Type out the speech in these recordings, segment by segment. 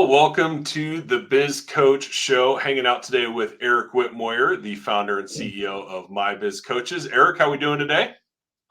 Well, welcome to the Biz Coach Show. Hanging out today with Eric Whitmoyer, the founder and CEO of My Biz Coaches. Eric, how are we doing today?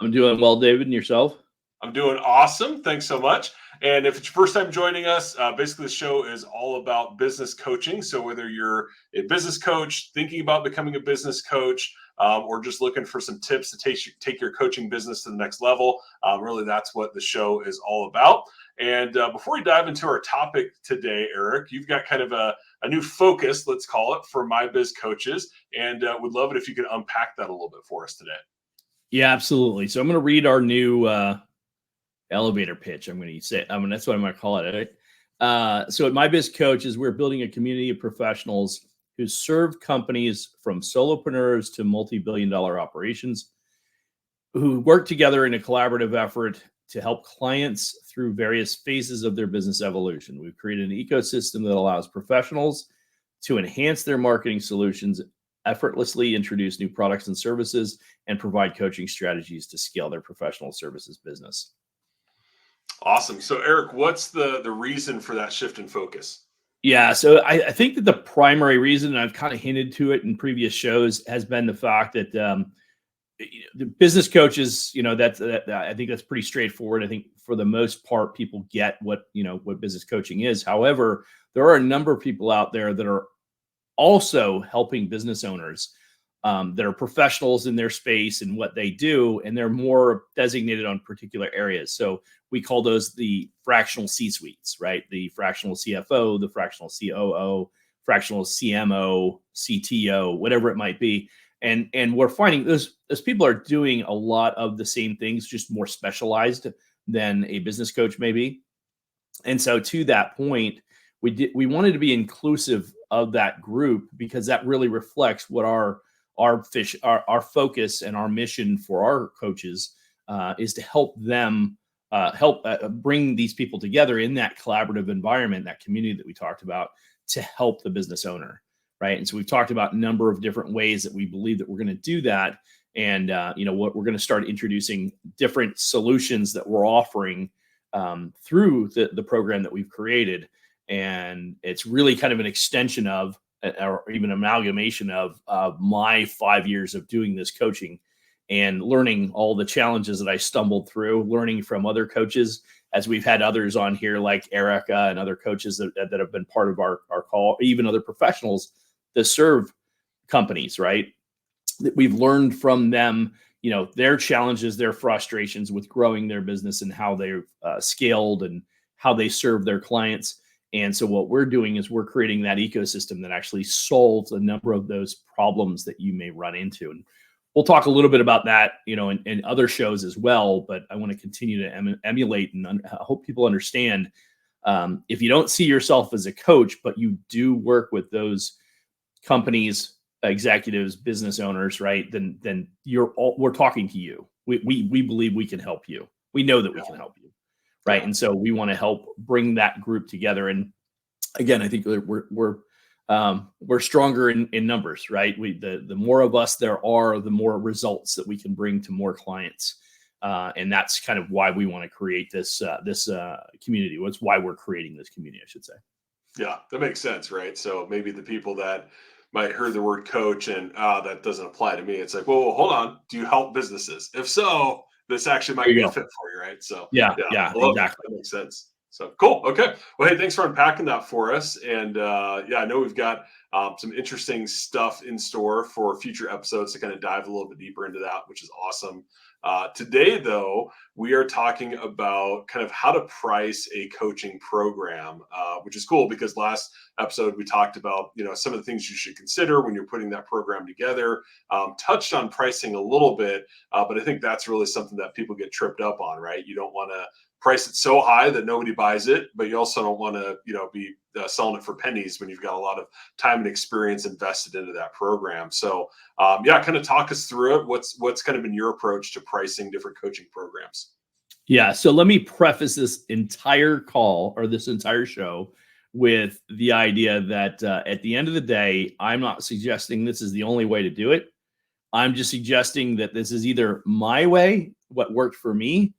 I'm doing well, David, and yourself? I'm doing awesome. Thanks so much. And if it's your first time joining us, basically the show is all about business coaching. So whether you're a business coach, thinking about becoming a business coach, or just looking for some tips to take your coaching business to the next level, really that's what the show is all about. And before we dive into our topic today, Eric, you've got kind of a new focus, let's call it, for My Biz Coaches. And would love it if you could unpack that a little bit for us today. Yeah, absolutely. So I'm going to read our new elevator pitch. That's what I'm going to call it. So at My Biz Coaches, we're building a community of professionals who serve companies from solopreneurs to multi-billion-dollar operations, who work together in a collaborative effort to help clients through various phases of their business evolution. We've created an ecosystem that allows professionals to enhance their marketing solutions, effortlessly introduce new products and services, and provide coaching strategies to scale their professional services business. Awesome. So, Eric, what's the reason for that shift in focus? Yeah, so I think that the primary reason, and I've kind of hinted to it in previous shows, has been the fact that the business coaches, I think that's pretty straightforward. I think for the most part, people get what business coaching is. However, there are a number of people out there that are also helping business owners that are professionals in their space and what they do, and they're more designated on particular areas. So we call those the fractional C-suites, right? The fractional CFO, the fractional COO, fractional CMO, CTO, whatever it might be. And we're finding those people are doing a lot of the same things, just more specialized than a business coach may be. And so to that point, we wanted to be inclusive of that group, because that really reflects what our focus and our mission for our coaches is to help them bring these people together in that collaborative environment, that community that we talked about, to help the business owner, right? And so we've talked about a number of different ways that we believe that we're going to do that. And what we're going to start introducing different solutions that we're offering through the program that we've created. And it's really kind of an extension of, or even amalgamation of my 5 years of doing this coaching and learning all the challenges that I stumbled through, learning from other coaches, as we've had others on here like Erica and other coaches that have been part of our call, even other professionals that serve companies, right? That we've learned from them, their challenges, their frustrations with growing their business, and how they've scaled and how they serve their clients. And so what we're doing is we're creating that ecosystem that actually solves a number of those problems that you may run into. And we'll talk a little bit about that, in other shows as well. But I want to continue to emulate, and I hope people understand, if you don't see yourself as a coach, but you do work with those companies, executives, business owners, right? Then we're talking to you. We believe we can help you. We know that we can help you. Right. And so we want to help bring that group together. And again, I think we're stronger in numbers, right? The more of us there are, the more results that we can bring to more clients. And that's kind of why we want to create this community. That's why we're creating this community, I should say. Yeah, that makes sense, right? So maybe the people that might hear the word coach and that doesn't apply to me. It's like, well, hold on. Do you help businesses? If so, this actually might be a fit for you, right? So yeah, exactly. That makes sense. So cool. Okay. Well, hey, thanks for unpacking that for us. And I know we've got some interesting stuff in store for future episodes to kind of dive a little bit deeper into that, which is awesome. Today, though, we are talking about kind of how to price a coaching program, which is cool because last episode we talked about, some of the things you should consider when you're putting that program together, touched on pricing a little bit, but I think that's really something that people get tripped up on, right? You don't want to price it so high that nobody buys it, but you also don't want to, be selling it for pennies when you've got a lot of time and experience invested into that program. So, kind of talk us through it. What's kind of been your approach to pricing different coaching programs? Yeah. So let me preface this entire call or this entire show with the idea that at the end of the day, I'm not suggesting this is the only way to do it. I'm just suggesting that this is either my way, what worked for me,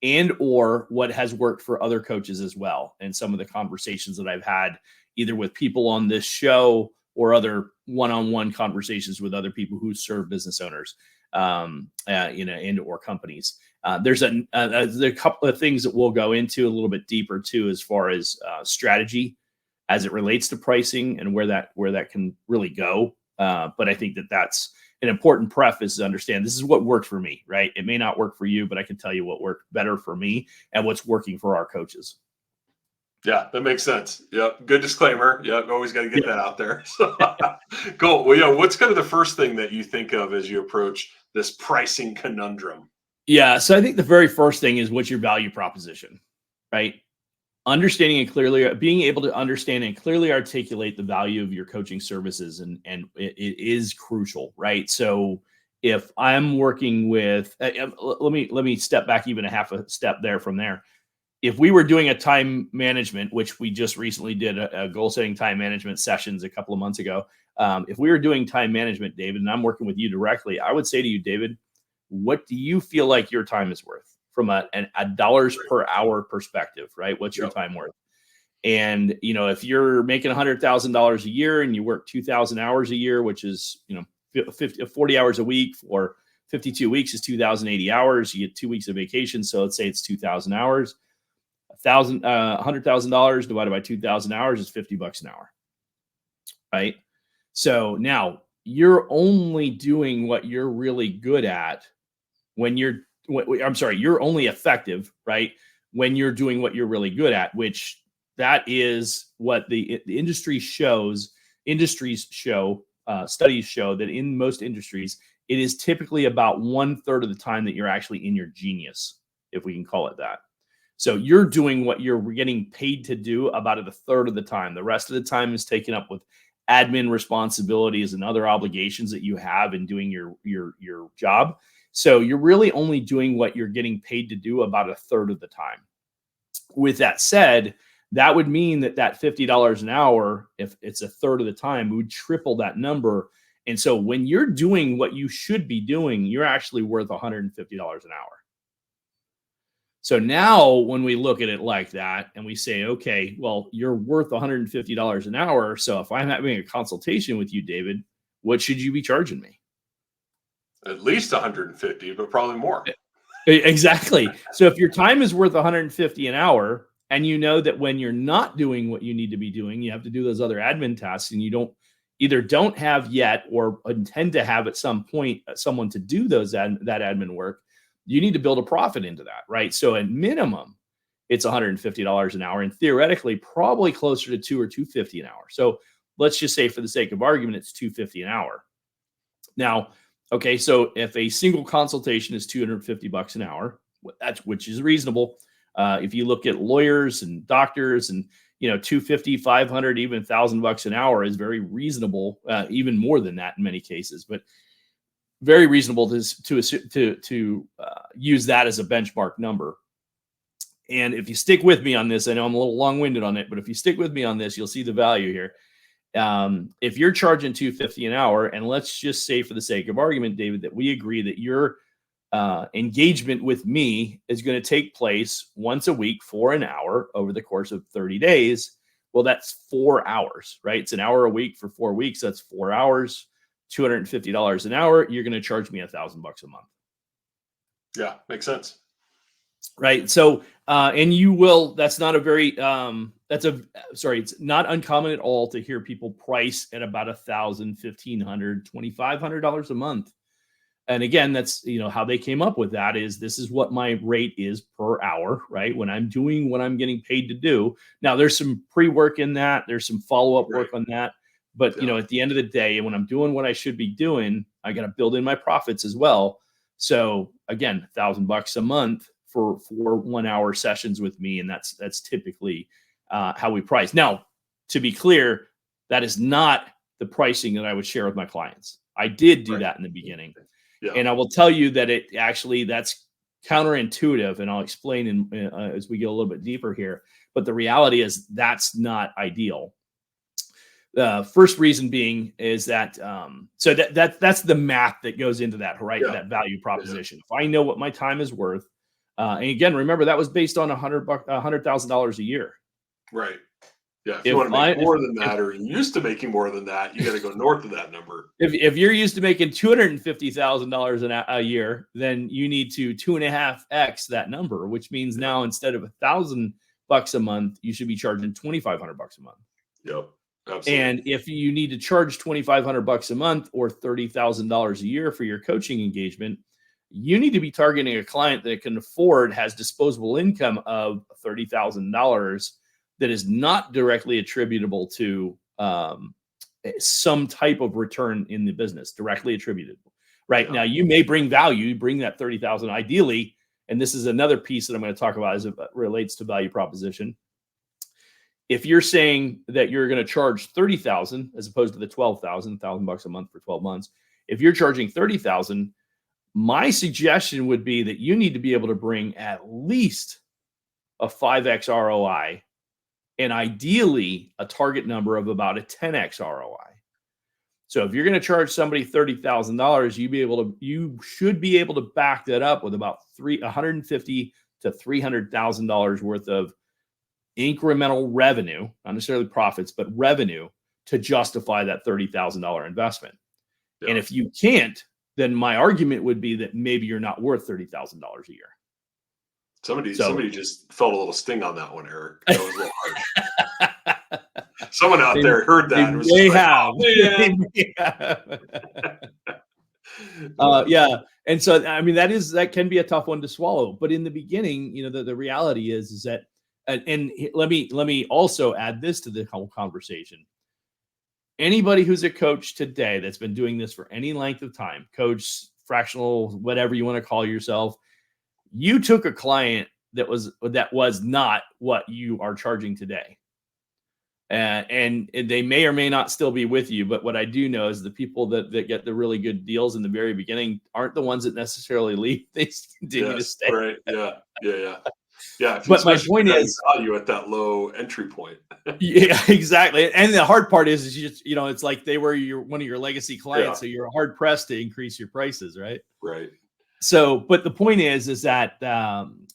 and or what has worked for other coaches as well. And some of the conversations that I've had either with people on this show or other one-on-one conversations with other people who serve business owners, and or companies. There's a couple of things that we'll go into a little bit deeper too, as far as strategy as it relates to pricing and where that can really go. But I think that's an important preface to understand this is what worked for me, right? It may not work for you, but I can tell you what worked better for me and what's working for our coaches. Yeah, that makes sense. Yeah, good disclaimer. Yeah, always got to get that out there. So, cool. Well, yeah, what's kind of the first thing that you think of as you approach this pricing conundrum? Yeah, so I think the very first thing is what's your value proposition, right? Understanding and clearly being able to understand and clearly articulate the value of your coaching services, and it is crucial, right? So if I'm working with, let me step back even a half a step there from there. If we were doing a time management, which we just recently did a goal setting time management sessions a couple of months ago. If we were doing time management, David, and I'm working with you directly, I would say to you, David, what do you feel like your time is worth from a dollars per hour perspective, right? What's your time worth? And, if you're making $100,000 a year and you work 2,000 hours a year, which is, 40 hours a week for 52 weeks is 2,080 hours. You get 2 weeks of vacation. So let's say it's 2,000 hours. $100,000 divided by 2,000 hours is $50 an hour, right? So now you're only doing what you're really good at when you're only effective, right? When you're doing what you're really good at, which that is what the industries show, studies show that in most industries, it is typically about 1/3 of the time that you're actually in your genius, if we can call it that. So you're doing what you're getting paid to do about 1/3 of the time. The rest of the time is taken up with admin responsibilities and other obligations that you have in doing your job. So you're really only doing what you're getting paid to do about 1/3 of the time. With that said, that would mean that $50 an hour, if it's 1/3 of the time, we would triple that number. And so when you're doing what you should be doing, you're actually worth $150 an hour. So now when we look at it like that and we say, okay, well, you're worth $150 an hour. So if I'm having a consultation with you, David, what should you be charging me? At least 150, but probably more. Exactly. So if your time is worth 150 an hour, and you know that when you're not doing what you need to be doing, you have to do those other admin tasks, and you don't have yet or intend to have at some point someone to do that admin work, you need to build a profit into that, right? So at minimum, it's $150 an hour, and theoretically probably closer to $200 or $250 an hour. So let's just say, for the sake of argument, it's $250 an hour. Now, okay, so if a single consultation is $250 an hour, which is reasonable. If you look at lawyers and doctors, and $250, $500, even $1,000 an hour is very reasonable. Even more than that in many cases, but very reasonable to use that as a benchmark number. And if you stick with me on this, I know I'm a little long-winded on it, but if you stick with me on this, you'll see the value here. If you're charging $250 an hour, and let's just say, for the sake of argument, David, that we agree that your engagement with me is going to take place once a week for an hour over the course of 30 days. Well, that's 4 hours, right? It's an hour a week for 4 weeks. That's 4 hours, $250 an hour. You're going to charge me $1,000 a month. Yeah, makes sense. Right. So, and you will, that's not a very, it's not uncommon at all to hear people price at about $1,000, $1,500, $2,500 a month. And again, that's, how they came up with that is, this is what my rate is per hour, right? When I'm doing what I'm getting paid to do. Now there's some pre-work in that. There's some follow-up work on that. But, at the end of the day, when I'm doing what I should be doing, I got to build in my profits as well. So again, $1,000 a month for 1 hour sessions with me. And that's typically how we price. Now, to be clear, that is not the pricing that I would share with my clients. I did do that in the beginning. Yeah. And I will tell you that that's counterintuitive, and I'll explain as we get a little bit deeper here. But the reality is that's not ideal. First reason being is that that's the math that goes into that, right? Yeah. That value proposition. If I know what my time is worth, And again, remember that was based on $100,000 a year. Right. Yeah. If you want to make more than that, or you're used to making more than that, you got to go north of that number. If you're used to making $250,000 a year, then you need to 2.5x that number, which means now instead of $1,000 a month, you should be charging $2,500 a month. Yep. Absolutely. And if you need to charge $2,500 a month or $30,000 a year for your coaching engagement, you need to be targeting a client that can afford, has disposable income of $30,000 that is not directly attributable to some type of return in the business, directly attributable. Right now, you may bring value, you bring that 30,000 ideally, and this is another piece that I'm going to talk about as it relates to value proposition. If you're saying that you're going to charge 30,000 as opposed to the 12,000, $1,000 a month for 12 months, if you're charging 30,000, my suggestion would be that you need to be able to bring at least a 5x ROI and ideally a target number of about a 10x ROI. So if you're going to charge somebody $30,000, you should be able to back that up with about $150,000 to $300,000 worth of incremental revenue, not necessarily profits, but revenue to justify that $30,000 investment. Yeah. And if you can't, then my argument would be that maybe you're not worth $30,000 a year. Somebody just felt a little sting on that one, Eric. That was a little harsh. Someone out there heard that. And was they like, have. Yeah. And so, I mean, that can be a tough one to swallow. But in the beginning, the reality is that, and let me also add this to the whole conversation. Anybody who's a coach today that's been doing this for any length of time, coach, fractional, whatever you want to call yourself, you took a client that was not what you are charging today. And they may or may not still be with you. But what I do know is the people that get the really good deals in the very beginning aren't the ones that necessarily leave. They continue to stay. Right. Yeah. But my point is value at that low entry point. Yeah, exactly. And the hard part is you just, it's like they were one of your legacy clients. So you're hard pressed to increase your prices. Right. Right. So, but the point is that,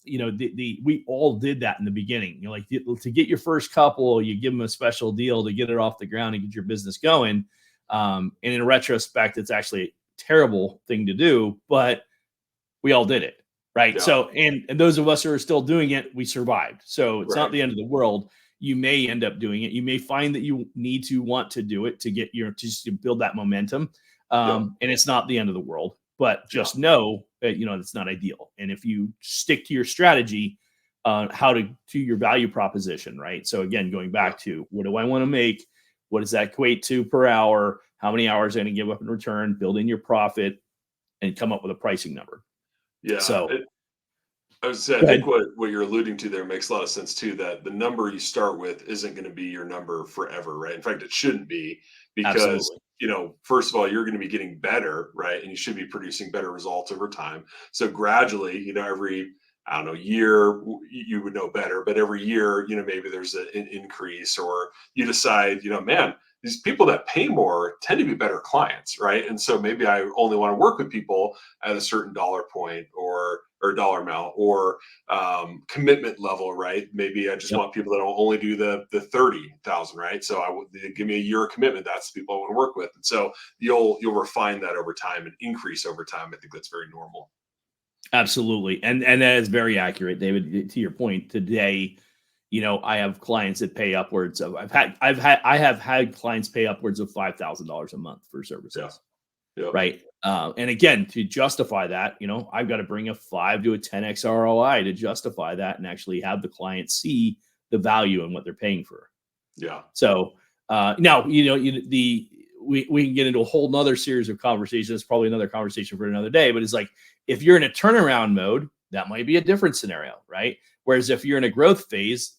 we all did that in the beginning. To get your first couple, you give them a special deal to get it off the ground and get your business going. And in retrospect, it's actually a terrible thing to do, but we all did it. Right. Yeah. So, and those of us who are still doing it, we survived. So it's not the end of the world. You may end up doing it. You may find that you need to want to do it to get to build that momentum. And it's not the end of the world, but just know that, it's not ideal. And if you stick to your strategy, how to your value proposition, right? So again, going back to what do I want to make? What does that equate to per hour? How many hours am I going to give up in return? Build in your profit and come up with a pricing number. Yeah. So I think what you're alluding to there makes a lot of sense too, that the number you start with isn't going to be your number forever, right? In fact, it shouldn't be, because, absolutely, first of all, you're going to be getting better, right? And you should be producing better results over time. So gradually, every, year you would know better, but every year, maybe there's an increase, or you decide, man, these people that pay more tend to be better clients, right? And so maybe I only want to work with people at a certain dollar point or dollar amount or commitment level, right? Maybe I just want people that will only do the 30,000, right? So give me a year of commitment. That's the people I want to work with. And so you'll refine that over time and increase over time. I think that's very normal. Absolutely. And that is very accurate, David. To your point, today, I have clients that pay upwards of, I have had clients pay upwards of $5,000 a month for services. Yeah. Right. And again, to justify that, I've got to bring a 5 to a 10x ROI to justify that and actually have the client see the value in what they're paying for. Yeah. So now, we can get into a whole nother series of conversations. It's probably another conversation for another day, but it's like, if you're in a turnaround mode, that might be a different scenario, right? Whereas if you're in a growth phase,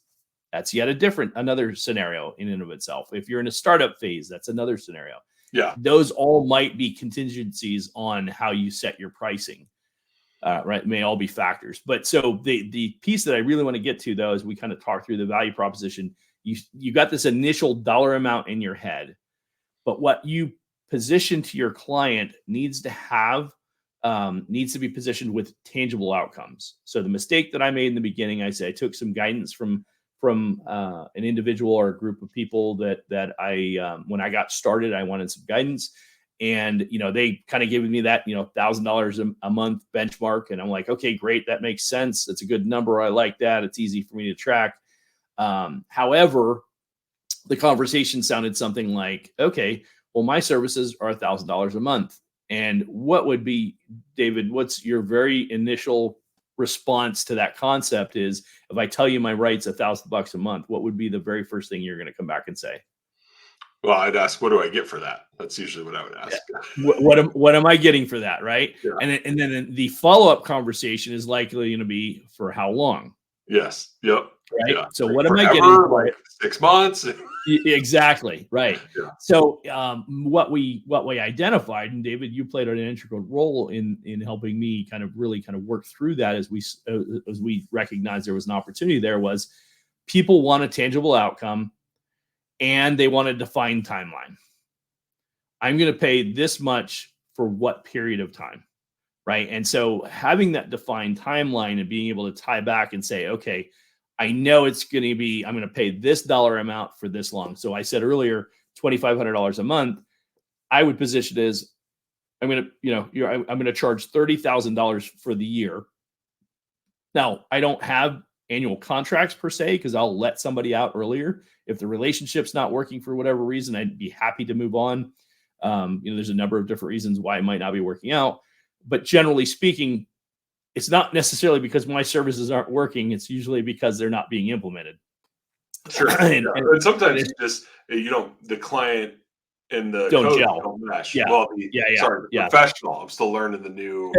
that's yet another scenario in and of itself. If you're in a startup phase, that's another scenario. Yeah. Those all might be contingencies on how you set your pricing, right? May all be factors. But so the piece that I really want to get to, though, is we kind of talk through the value proposition. You got this initial dollar amount in your head, but what you position to your client needs to have needs to be positioned with tangible outcomes. So the mistake that I made in the beginning, I took some guidance from an individual or a group of people that I when I got started, I wanted some guidance, and they kind of gave me that $1,000 a month benchmark, and I'm like, okay, great, that makes sense. That's a good number. I like that. It's easy for me to track. However, the conversation sounded something like, okay, well, my services are $1,000 a month. And what would be, David, what's your very initial response to that concept is, if I tell you my rate's $1,000 a month, what would be the very first thing you're going to come back and say? Well, I'd ask, what do I get for that? That's usually what I would ask. Yeah. What am I getting for that? Right. Yeah. And then the follow-up conversation is likely going to be, for how long? Yes. Yep. Right. Yeah. So like what forever, am I getting for like 6 months? Exactly. Right. Yeah. So what we identified, and David, you played an integral role in helping me kind of work through that as we recognized there was an opportunity there, was people want a tangible outcome and they want a defined timeline. I'm going to pay this much for what period of time. Right. And so having that defined timeline and being able to tie back and say, okay, I know it's going to be, I'm going to pay this dollar amount for this long. So I said earlier, $2,500 a month. I would position it as, I'm going to charge $30,000 for the year. Now, I don't have annual contracts per se, because I'll let somebody out earlier. If the relationship's not working for whatever reason, I'd be happy to move on. There's a number of different reasons why it might not be working out. But generally speaking, it's not necessarily because my services aren't working. It's usually because they're not being implemented. Sure. And sometimes the client and the don't code gel. Don't mesh. Yeah. Well, the professional. I'm still learning the new.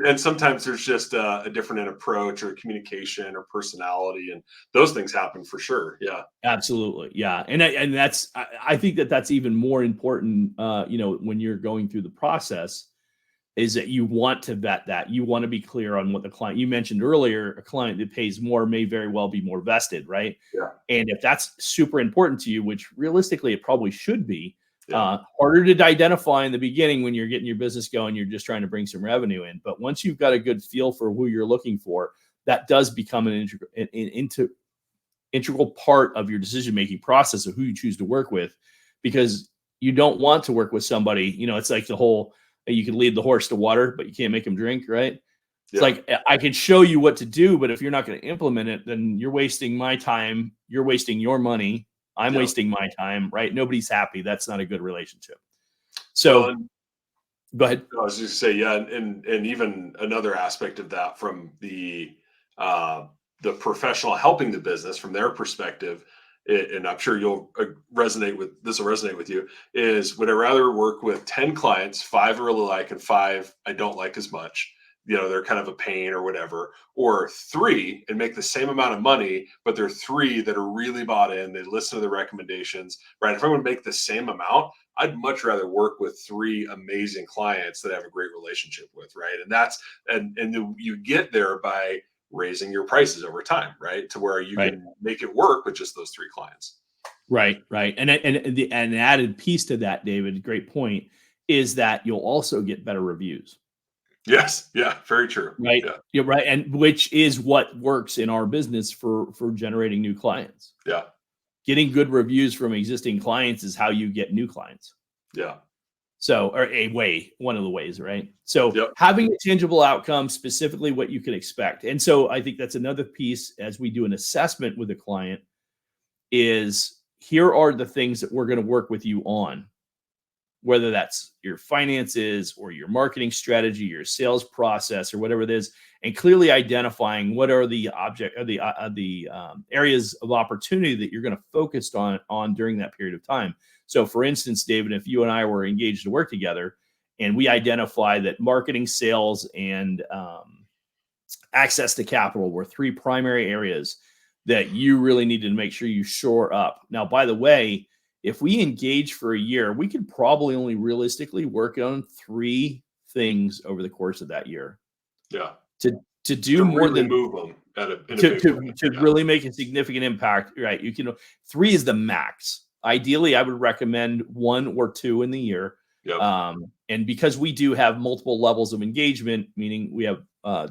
And sometimes there's just a different approach or communication or personality, and those things happen for sure. Yeah. Absolutely. Yeah. And that's, I think that's even more important, when you're going through the process, is that you want to vet that. You want to be clear on what the client, you mentioned earlier, a client that pays more may very well be more vested, right? Yeah. And if that's super important to you, which realistically it probably should be, harder to identify in the beginning when you're getting your business going, you're just trying to bring some revenue in. But once you've got a good feel for who you're looking for, that does become an integral part of your decision-making process of who you choose to work with, because you don't want to work with somebody, it's like the whole, you can lead the horse to water, but you can't make him drink, right? It's like, I can show you what to do, but if you're not going to implement it, then you're wasting my time. You're wasting your money. I'm wasting my time, right? Nobody's happy. That's not a good relationship. So go ahead. I was just say, and even another aspect of that from the professional helping the business from their perspective, and I'm sure you'll resonate with you, is would I rather work with 10 clients, 5 I really like and 5 I don't like as much, they're kind of a pain or whatever, or 3 and make the same amount of money, but they're 3 that are really bought in, they listen to the recommendations, right? If I'm going to make the same amount, I'd much rather work with 3 amazing clients that I have a great relationship with, right? And that's, and you get there by raising your prices over time, right? To where you can make it work with just those 3 clients. Right. And an added piece to that, David, great point, is that you'll also get better reviews. Yes. Yeah. Very true. Right. Yeah. You're right. And which is what works in our business for generating new clients. Yeah. Getting good reviews from existing clients is how you get new clients. Yeah. So, or one of the ways, right? So having a tangible outcome, specifically what you can expect. And so I think that's another piece as we do an assessment with a client is, here are the things that we're going to work with you on, whether that's your finances or your marketing strategy, your sales process, or whatever it is, and clearly identifying what are the areas of opportunity that you're going to focus on during that period of time. So for instance, David, if you and I were engaged to work together and we identify that marketing, sales, and access to capital were 3 primary areas that you really needed to make sure you shore up. Now, by the way, if we engage for a year, we could probably only realistically work on 3 things over the course of that year. Yeah. To do more really than move them to really make a significant impact, right? 3 is the max. Ideally, I would recommend 1 or 2 in the year. Yep. And because we do have multiple levels of engagement, meaning we have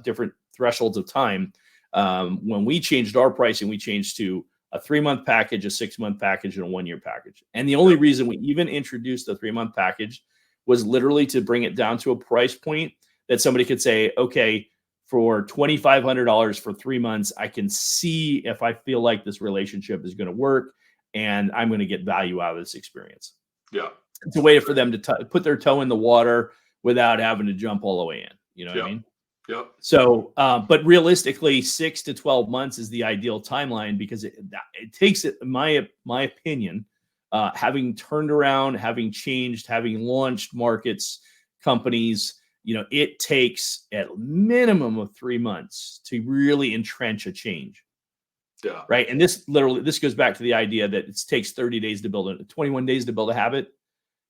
different thresholds of time, when we changed our pricing, we changed to a 3-month package, a 6-month package, and a 1-year package. And the only reason we even introduced the 3-month package was literally to bring it down to a price point that somebody could say, okay, for $2,500 for 3 months, I can see if I feel like this relationship is going to work and I'm going to get value out of this experience. Yeah. It's a way for them to put their toe in the water without having to jump all the way in. You know what I mean? Yep. So, but realistically, 6 to 12 months is the ideal timeline because it takes it, in my opinion, having turned around, having changed, having launched markets, companies, it takes at minimum of 3 months to really entrench a change. Yeah. Right. And this goes back to the idea that it takes 30 days to build 21 days to build a habit.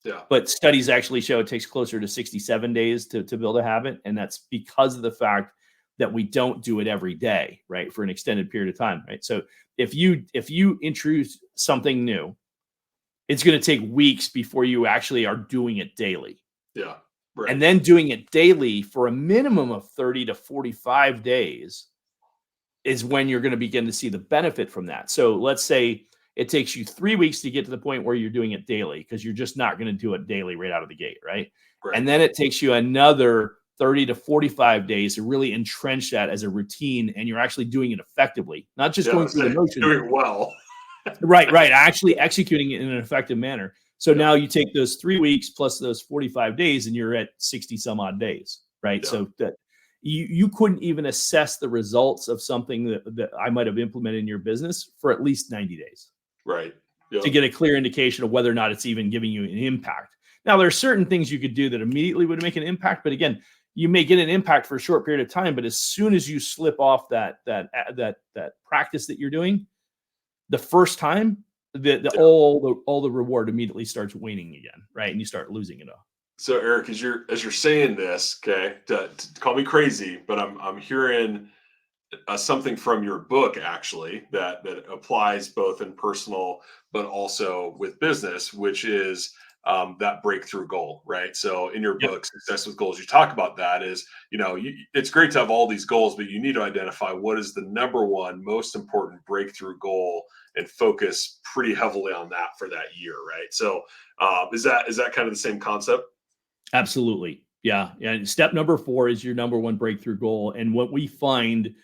Yeah. But studies actually show it takes closer to 67 days to build a habit. And that's because of the fact that we don't do it every day, right? For an extended period of time, right? So if you introduce something new, it's going to take weeks before you actually are doing it daily. Yeah. Right. And then doing it daily for a minimum of 30 to 45 days is when you're going to begin to see the benefit from that. So let's say it takes you 3 weeks to get to the point where you're doing it daily because you're just not going to do it daily right out of the gate, right? And then it takes you another 30 to 45 days to really entrench that as a routine, and you're actually doing it effectively, not just going through the motions. Doing it well. Right. Actually executing it in an effective manner. So now you take those 3 weeks plus those 45 days, and you're at 60 some odd days, right? Yeah. So that you couldn't even assess the results of something that I might have implemented in your business for at least 90 days. Right. Yep. To get a clear indication of whether or not it's even giving you an impact. Now, there are certain things you could do that immediately would make an impact, but again, you may get an impact for a short period of time. But as soon as you slip off that practice that you're doing, the first time, all the reward immediately starts waning again, right? And you start losing it all. So, Eric, as you're saying this, okay, to call me crazy, but I'm hearing something from your book actually that applies both in personal but also with business, which is that breakthrough goal, right? So in your book, Success with Goals, you talk about that is, it's great to have all these goals, but you need to identify what is the number one most important breakthrough goal and focus pretty heavily on that for that year, right? So is that kind of the same concept? Absolutely. Yeah. And step number 4 is your number one breakthrough goal. And what we find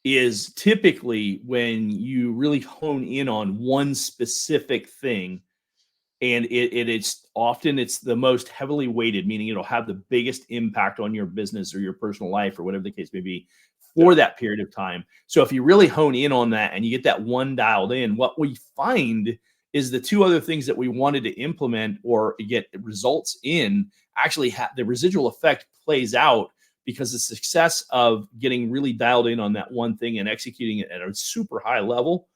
is typically when you really hone in on one specific thing, and it's often the most heavily weighted, meaning it'll have the biggest impact on your business or your personal life or whatever the case may be for that period of time. So if you really hone in on that and you get that one dialed in, what we find is the 2 other things that we wanted to implement or get results in actually the residual effect plays out, because the success of getting really dialed in on that one thing and executing it at a super high level,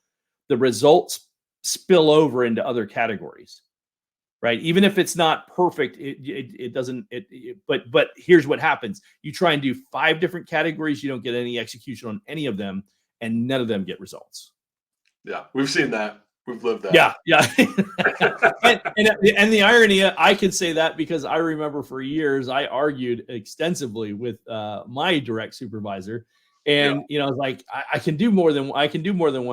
the results spill over into other categories, right? Even if it's not perfect, it doesn't, but here's what happens. You try and do 5 different categories, you don't get any execution on any of them, and none of them get results. Yeah, we've seen that. We've lived that. Yeah. and the irony, I can say that because I remember for years I argued extensively with my direct supervisor, and I was like, I can do more than one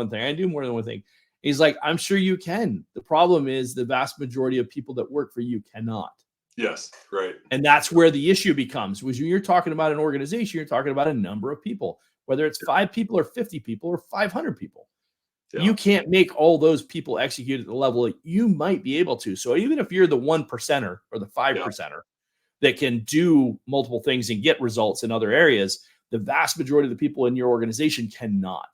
thing. I do more than one thing. He's like, I'm sure you can. The problem is the vast majority of people that work for you cannot. Yes, right. And that's where the issue becomes. Was when you're talking about an organization, you're talking about a number of people, whether it's 5 people or 50 people or 500 people. You can't make all those people execute at the level that you might be able to. So even if you're the 1%er or the 5%er that can do multiple things and get results in other areas, the vast majority of the people in your organization cannot.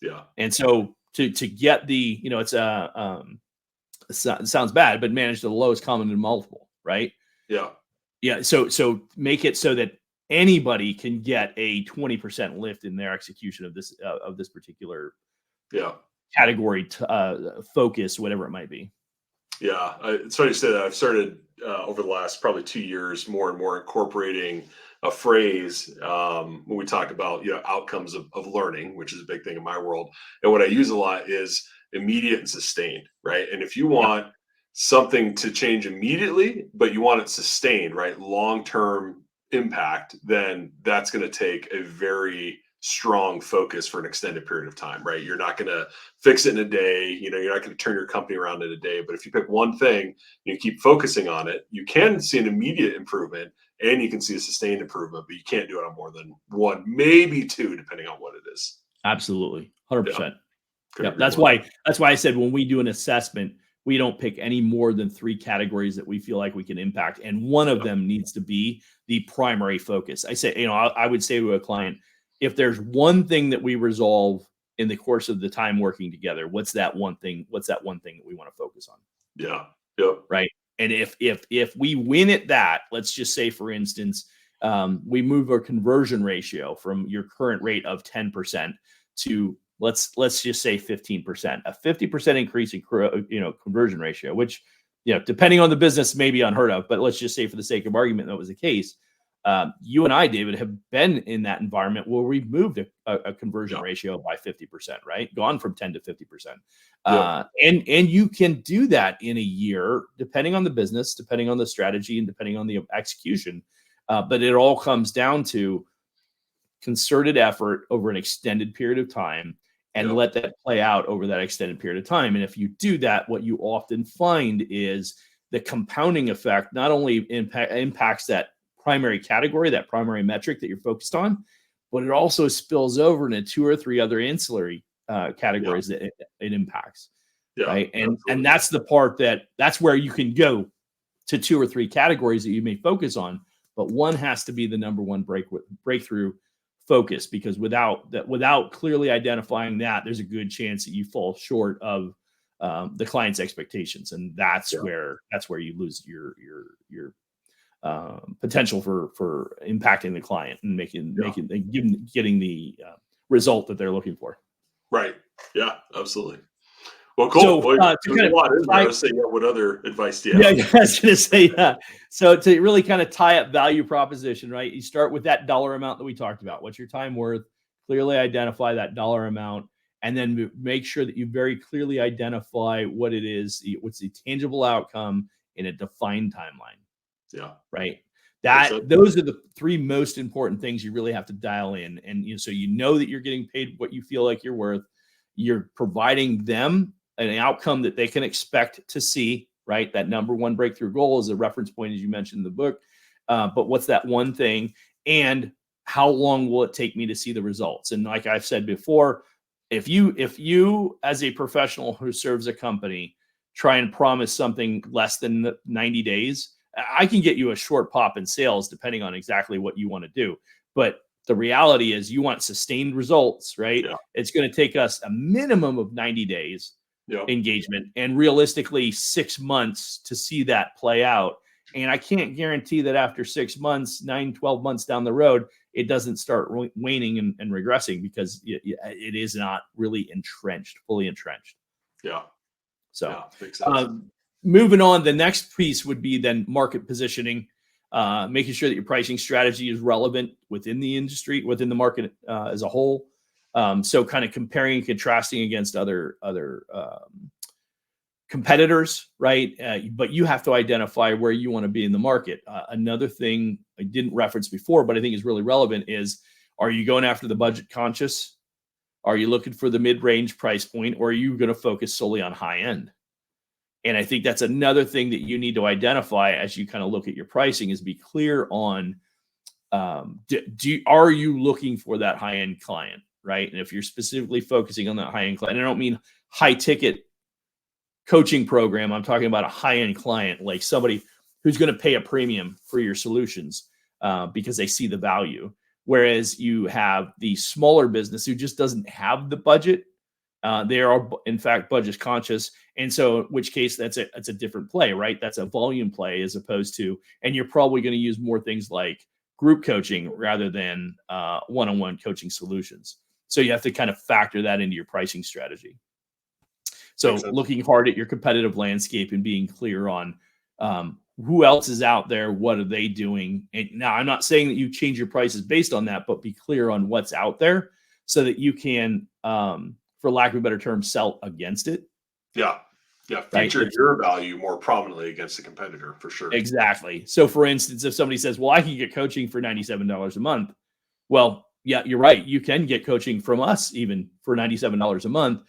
Yeah. And so to get the, it's it sounds bad, but manage the lowest common multiple, right? Yeah. Yeah. So make it so that anybody can get a 20% lift in their execution of this particular category, focus, whatever it might be. Yeah, it's funny you say that. I've started over the last probably 2 years more and more incorporating a phrase when we talk about outcomes of learning, which is a big thing in my world. And what I use a lot is immediate and sustained, right? And if you want something to change immediately, but you want it sustained, right? Long-term impact, then that's going to take a very strong focus for an extended period of time, right? You're not going to fix it in a day. You're not going to turn your company around in a day. But if you pick one thing, you keep focusing on it, you can see an immediate improvement and you can see a sustained improvement, but you can't do it on more than one, maybe two, depending on what it is. Absolutely. 100%. Yeah. That's why I said when we do an assessment, we don't pick any more than 3 categories that we feel like we can impact. And one of them needs to be the primary focus. I say, I would say to a client, if there's one thing that we resolve in the course of the time working together, what's that one thing that we want to focus on? Yeah. Yep. Right. And if we win at that, let's just say, for instance, we move our conversion ratio from your current rate of 10% to let's just say 15%, a 50% increase in conversion ratio, which, depending on the business, may be unheard of, but let's just say for the sake of argument that was the case. You and I, David, have been in that environment where we've moved a conversion ratio by 50%, right? Gone from 10 to 50%. And you can do that in a year, depending on the business, depending on the strategy, and depending on the execution. But it all comes down to concerted effort over an extended period of time, and let that play out over that extended period of time. And if you do that, what you often find is the compounding effect not only impacts that primary category, that primary metric that you're focused on, but it also spills over into 2 or 3 other ancillary categories that it impacts. Right. And that's the part that's where you can go to 2 or 3 categories that you may focus on, but one has to be the number one breakthrough focus, because without clearly identifying that, there's a good chance that you fall short of the client's expectations, and that's where you lose your potential for impacting the client and getting the result that they're looking for. Right. Yeah. Absolutely. Well, cool. What other advice do you have? Yeah, I was going to say, so to really kind of tie up value proposition, right? You start with that dollar amount that we talked about. What's your time worth? Clearly identify that dollar amount, and then make sure that you very clearly identify what it is, what's the tangible outcome in a defined timeline. Yeah. Right. Those are the 3 most important things you really have to dial in. And so that you're getting paid what you feel like you're worth. You're providing them an outcome that they can expect to see, right? That number one breakthrough goal is a reference point, as you mentioned in the book. But what's that one thing, and how long will it take me to see the results? And like I've said before, if you as a professional who serves a company try and promise something less than 90 days, I can get you a short pop in sales depending on exactly what you want to do. But the reality is you want sustained results, right? Yeah. It's going to take us a minimum of 90 days engagement, and realistically 6 months to see that play out. And I can't guarantee that after 6 months, 9, 12 months down the road, it doesn't start waning and regressing, because it is not really fully entrenched. Yeah. So makes sense. Moving on, the next piece would be then market positioning, making sure that your pricing strategy is relevant within the industry, within the market as a whole. So kind of comparing and contrasting against other competitors, right? But you have to identify where you want to be in the market. Another thing I didn't reference before, but I think is really relevant is, are you going after the budget conscious? Are you looking for the mid-range price point, or are you going to focus solely on high end? And I think that's another thing that you need to identify as you kind of look at your pricing, is be clear on, are you looking for that high-end client, right? And if you're specifically focusing on that high-end client, and I don't mean high-ticket coaching program, I'm talking about a high-end client, like somebody who's going to pay a premium for your solutions because they see the value. Whereas you have the smaller business who just doesn't have the budget. They are, in fact, budget conscious. And so in which case that's a different play, right? That's a volume play as opposed to, and you're probably going to use more things like group coaching rather than one-on-one coaching solutions. So you have to kind of factor that into your pricing strategy. So looking hard at your competitive landscape and being clear on who else is out there, what are they doing? And now I'm not saying that you change your prices based on that, but be clear on what's out there so that you can, for lack of a better term, sell against it. Yeah. Yeah, right? feature your value more prominently against the competitor for sure. Exactly. So for instance, if somebody says, well, I can get coaching for $97 a month. Well, yeah, you're right. You can get coaching from us even for $97 a month.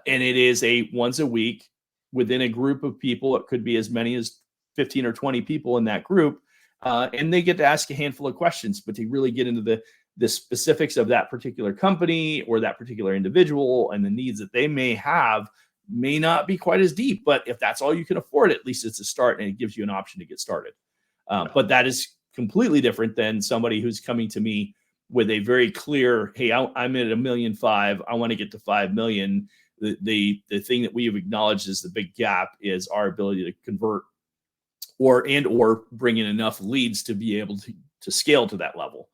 And it is a once a week within a group of people. It could be as many as 15 or 20 people in that group. And they get to ask a handful of questions, but to really get into the specifics of that particular company or that particular individual and the needs that they may have may not be quite as deep. But if that's all you can afford, at least it's a start and it gives you an option to get started. But that is completely different than somebody who's coming to me with a very clear, hey, I'm at $1.5 million. I want to get to 5 million. The thing that we have acknowledged is the big gap is our ability to convert or bring in enough leads to be able to scale to that level.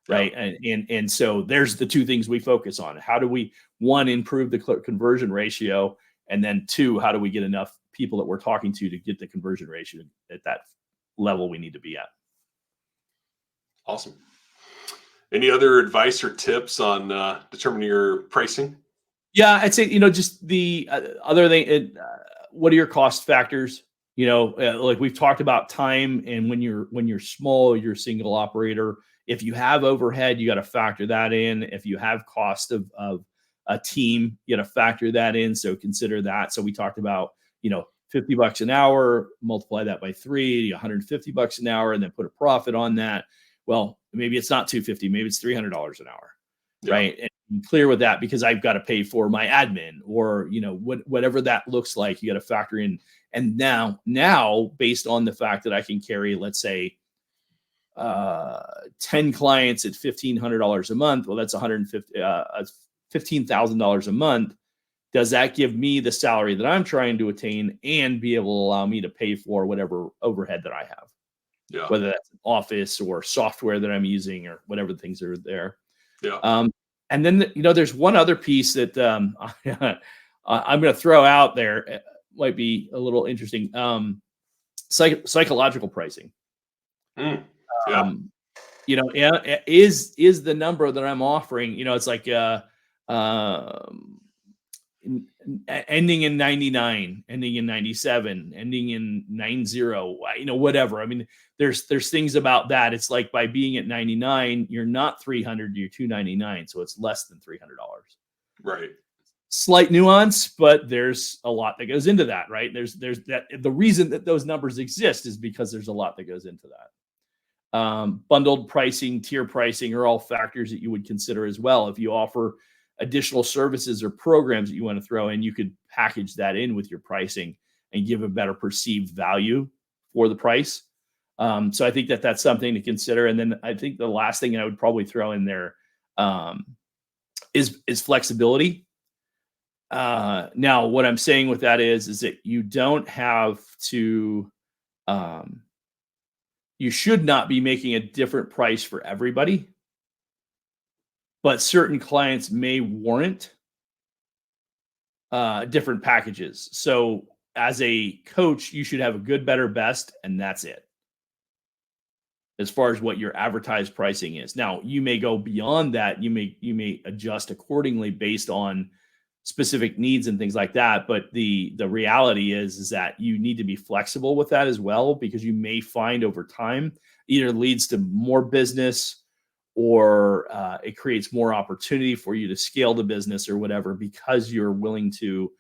Right. Yeah. And so there's the two things we focus on. How do we, one, improve the conversion ratio? And then two, how do we get enough people that we're talking to get the conversion ratio at that level we need to be at? Awesome. Any other advice or tips on determining your pricing? Yeah, I'd say, just the other thing, what are your cost factors? Like we've talked about time, and when you're small, you're a single operator. If you have overhead, you got to factor that in. If you have cost of a team, you got to factor that in. So consider that. So we talked about, $50 an hour, multiply that by 3, $150 an hour, and then put a profit on that. Well, maybe it's not $250, maybe it's $300 an hour, right? And I'm clear with that because I've got to pay for my admin or, whatever that looks like, you got to factor in. And now based on the fact that I can carry, let's say, 10 clients at $1,500 a month, well, that's $15,000 a month. Does that give me the salary that I'm trying to attain and be able to allow me to pay for whatever overhead that I have? Yeah. Whether that's an office or software that I'm using or whatever things are there. Yeah. And then, there's one other piece that I'm going to throw out there. It might be a little interesting. Psychological pricing. Yeah. Is the number that I'm offering, it's like ending in 99, ending in 97, ending in 90, whatever. I mean, there's things about that. It's like by being at 99, you're not 300, you're 299. So it's less than $300. Right. Slight nuance, but there's a lot that goes into that, right? There's that. The reason that those numbers exist is because there's a lot that goes into that. Bundled pricing, tier pricing are all factors that you would consider as well. If you offer additional services or programs that you want to throw in, you could package that in with your pricing and give a better perceived value for the price. So I think that that's something to consider. And then I think the last thing I would probably throw in there is flexibility. Now, what I'm saying with that is that you don't have to, you should not be making a different price for everybody, but certain clients may warrant different packages. So as a coach, you should have a good, better, best, and that's it. As far as what your advertised pricing is. Now, you may go beyond that. You may adjust accordingly based on specific needs and things like that. But the reality is that you need to be flexible with that as well, because you may find over time either leads to more business or it creates more opportunity for you to scale the business or whatever, because you're willing to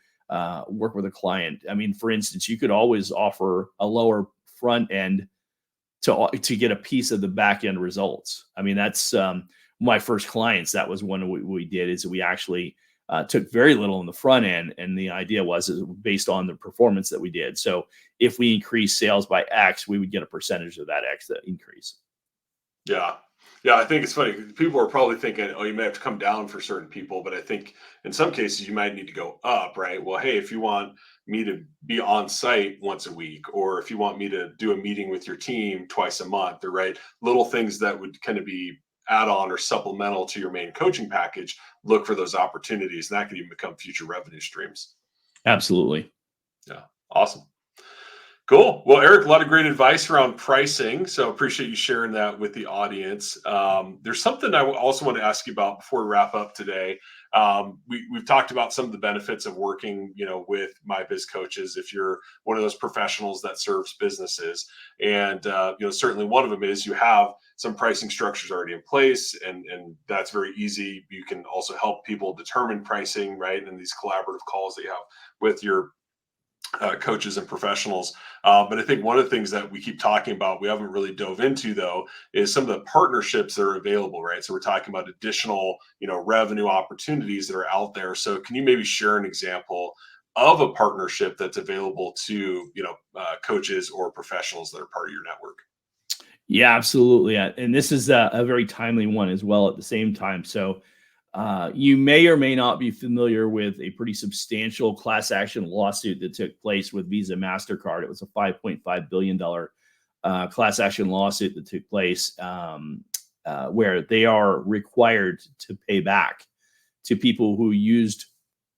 work with a client. I mean, for instance, you could always offer a lower front end to get a piece of the back end results. I mean, that's my first clients. That was one we did, is we actually took very little in the front end. And the idea was based on the performance that we did. So if we increase sales by X, we would get a percentage of that X that increase. Yeah. Yeah, I think it's funny. People are probably thinking, oh, you may have to come down for certain people, but I think in some cases you might need to go up, right? Well, hey, if you want me to be on site once a week, or if you want me to do a meeting with your team twice a month, or right, little things that would kind of be add-on or supplemental to your main coaching package, look for those opportunities, and that could even become future revenue streams. Absolutely. Yeah, awesome. Cool. Well, Eric, a lot of great advice around pricing. So appreciate you sharing that with the audience. There's something I also want to ask you about before we wrap up today. We've talked about some of the benefits of working, with my biz coaches. If you're one of those professionals that serves businesses, and certainly one of them is you have some pricing structures already in place, and that's very easy. You can also help people determine pricing, right? And these collaborative calls that you have with your coaches and professionals. But I think one of the things that we keep talking about, we haven't really dove into though, is some of the partnerships that are available, right? So we're talking about additional, revenue opportunities that are out there. So can you maybe share an example of a partnership that's available to, coaches or professionals that are part of your network? Yeah, absolutely. And this is a very timely one as well at the same time. So you may or may not be familiar with a pretty substantial class action lawsuit that took place with Visa MasterCard. It was a $5.5 billion class action lawsuit that took place where they are required to pay back to people who used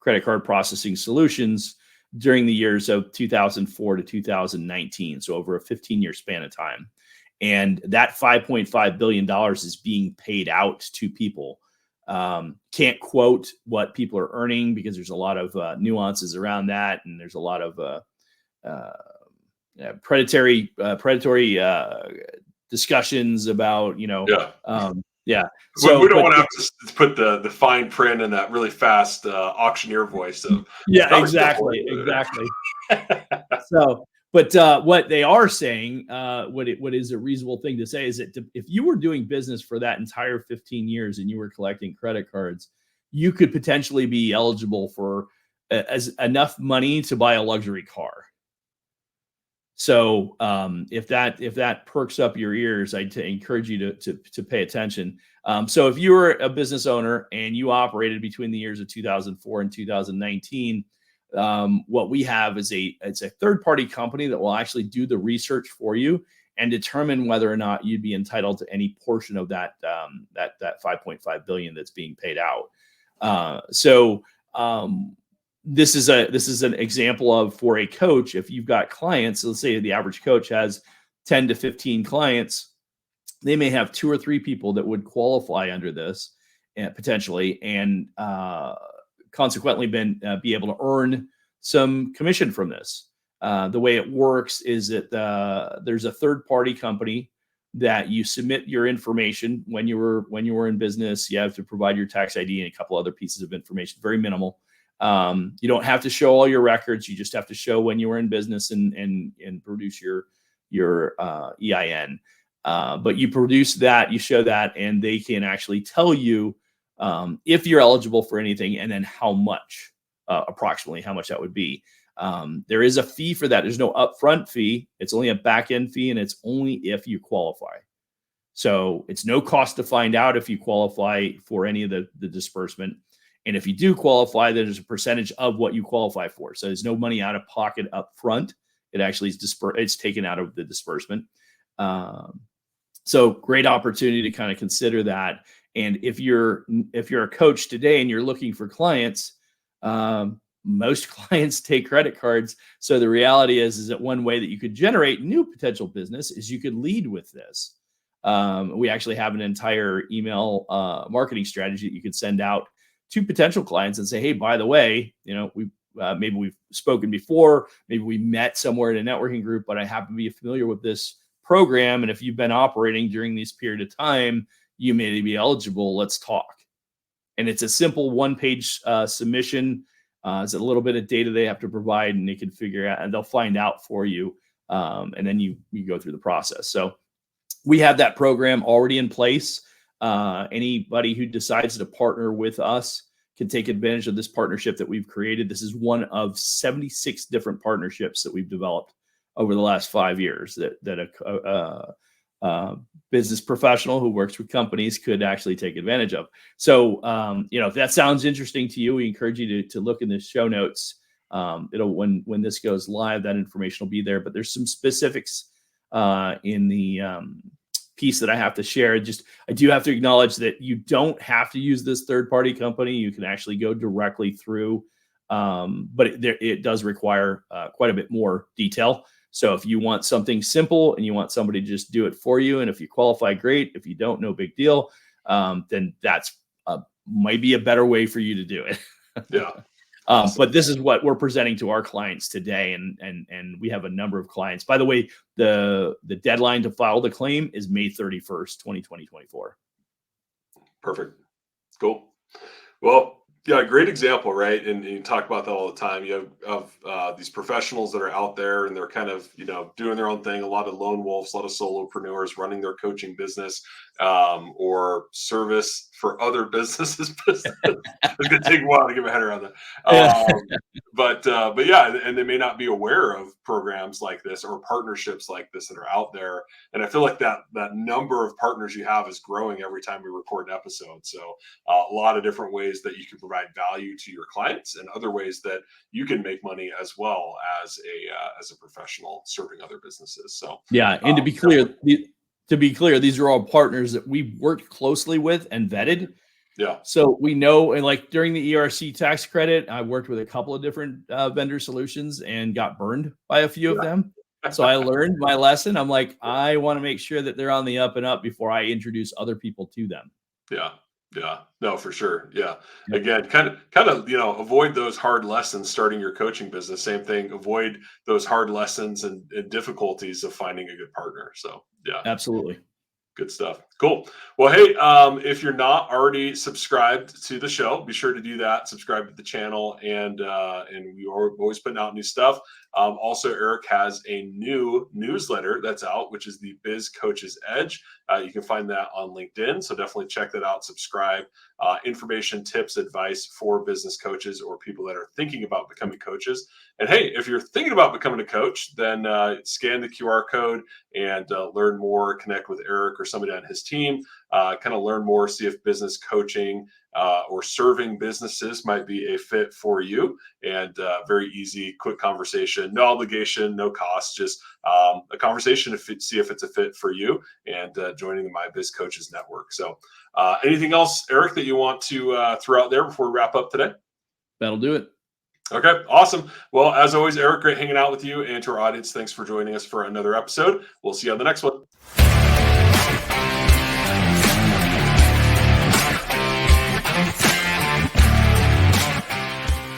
credit card processing solutions during the years of 2004 to 2019. So over a 15-year span of time. And that $5.5 billion is being paid out to people. Can't quote what people are earning because there's a lot of nuances around that, and there's a lot of predatory discussions about Yeah. So we don't want to have to put the fine print in that really fast auctioneer voice. So yeah, exactly. So, but what they are saying, what is a reasonable thing to say is that if you were doing business for that entire 15 years and you were collecting credit cards, you could potentially be eligible for as enough money to buy a luxury car. So if that perks up your ears, I'd encourage you to pay attention. So if you were a business owner and you operated between the years of 2004 and 2019, what we have is it's a third-party company that will actually do the research for you and determine whether or not you'd be entitled to any portion of that 5.5 billion that's being paid out. This is an example of, for a coach, if you've got clients, let's say the average coach has 10 to 15 clients, they may have 2 or 3 people that would qualify under this potentially, and consequently be able to earn some commission from this. The way it works is that there's a third-party company that you submit your information when you were in business. You have to provide your tax ID and a couple other pieces of information, very minimal. You don't have to show all your records. You just have to show when you were in business and produce your EIN. But you produce that, you show that, and they can actually tell you if you're eligible for anything, and then how much, approximately how much that would be. There is a fee for that. There's no upfront fee. It's only a back-end fee, and it's only if you qualify. So it's no cost to find out if you qualify for any of the disbursement. And if you do qualify, there's a percentage of what you qualify for. So there's no money out of pocket up front. It actually is it's taken out of the disbursement. So great opportunity to kind of consider that. And if you're a coach today and you're looking for clients, most clients take credit cards. So the reality is that one way that you could generate new potential business is you could lead with this. We actually have an entire email marketing strategy that you could send out to potential clients and say, hey, by the way, maybe we've spoken before, maybe we met somewhere in a networking group, but I happen to be familiar with this program. And if you've been operating during this period of time, you may be eligible. Let's talk. And it's a simple 1-page submission. It's a little bit of data they have to provide, and they can figure out, and they'll find out for you. And then you go through the process. So we have that program already in place. Anybody who decides to partner with us can take advantage of this partnership that we've created. This is one of 76 different partnerships that we've developed over the last 5 years that a business professional who works with companies could actually take advantage of. So, if that sounds interesting to you, we encourage you to look in the show notes. When this goes live, that information will be there, but there's some specifics in the piece that I have to share. I do have to acknowledge that you don't have to use this third-party company. You can actually go directly through, but it does require quite a bit more detail. So if you want something simple and you want somebody to just do it for you, and if you qualify, great. If you don't, no big deal. Then that's might be a better way for you to do it. Yeah. Awesome. But this is what we're presenting to our clients today, and we have a number of clients. By the way, the deadline to file the claim is May 31st, 2024. Perfect. Cool. Well, yeah, great example, right? And you talk about that all the time. You have these professionals that are out there and they're kind of, doing their own thing. A lot of lone wolves, a lot of solopreneurs running their coaching business or service for other businesses. It's going to take a while to get my head around that. But yeah, and they may not be aware of programs like this or partnerships like this that are out there. And I feel like that number of partners you have is growing every time we record an episode. So a lot of different ways that you can provide value to your clients and other ways that you can make money as well as a professional serving other businesses. So yeah, and to be clear, these are all partners that we worked closely with and vetted. Yeah. So we know, and like during the ERC tax credit, I worked with a couple of different vendor solutions and got burned by a few of them. So I learned my lesson. I'm like, I want to make sure that they're on the up and up before I introduce other people to them. Yeah. Yeah, no, for sure. Yeah. Again, kind of, avoid those hard lessons starting your coaching business. Same thing. Avoid those hard lessons and difficulties of finding a good partner. So yeah, absolutely. Good stuff. Cool. Well, hey, if you're not already subscribed to the show, be sure to do that. Subscribe to the channel, and we are always putting out new stuff. Also, Eric has a new newsletter that's out, which is the Biz Coach's Edge. You can find that on LinkedIn, so definitely check that out. Subscribe. Information, tips, advice for business coaches or people that are thinking about becoming coaches. And hey, if you're thinking about becoming a coach, then scan the QR code and learn more, connect with Eric or somebody on his team, kind of learn more, see if business coaching or serving businesses might be a fit for you. And very easy, quick conversation, no obligation, no cost, just a conversation to see if it's a fit for you and joining the My Biz Coaches Network. So anything else, Eric, that you want to throw out there before we wrap up today? That'll do it. Okay, awesome. Well, as always, Eric, great hanging out with you. And to our audience, thanks for joining us for another episode. We'll see you on the next one.